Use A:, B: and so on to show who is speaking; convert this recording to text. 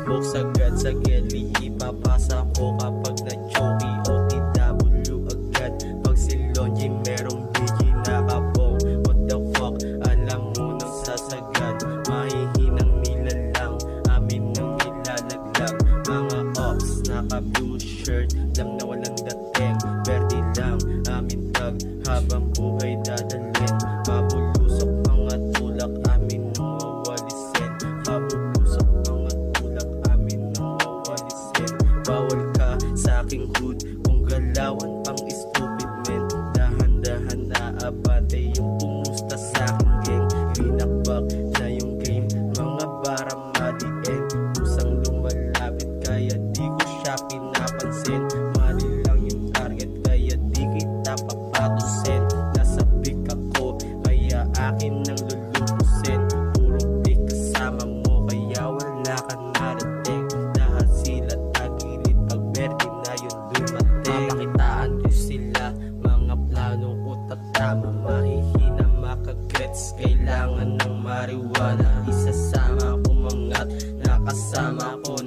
A: smoke sagad-sagad, ipapasa ko kapag na-choky. OTW agad, pag si Longy merong BG nakabong. What the fuck, alam mo nang sasagad, mahihinang nilalang, amin nang nilalaglag. Mga ops, naka-blue shirt lang na walang dating, verde lang, amin tag, habang buhay dadalhin. Mabulusok mga tulak, amin nang wawalisin. Mabulusok mga tulak, amin nang wawalisin. Bawal ka sa aking hood, kung galawan pang stupid men. Dahan-dahan na abante yung pumusta sa aking gang. Linakbak na yung game, mga bara madiin. Kusang lumalapit kaya di ko siya pinapansin. Mali lang yung target kaya di kita papatusin. Nasa big ako kaya akin nang lulupusin. Puro big kasama mo kaya wala ka narating. Lahat sila tagilid pag verde na yun dumating. Papakitaan ko sila mga plano ko tatama. Mahihina makagets, kailangan ng marijuana. Isasama ko mangat, nakasama ko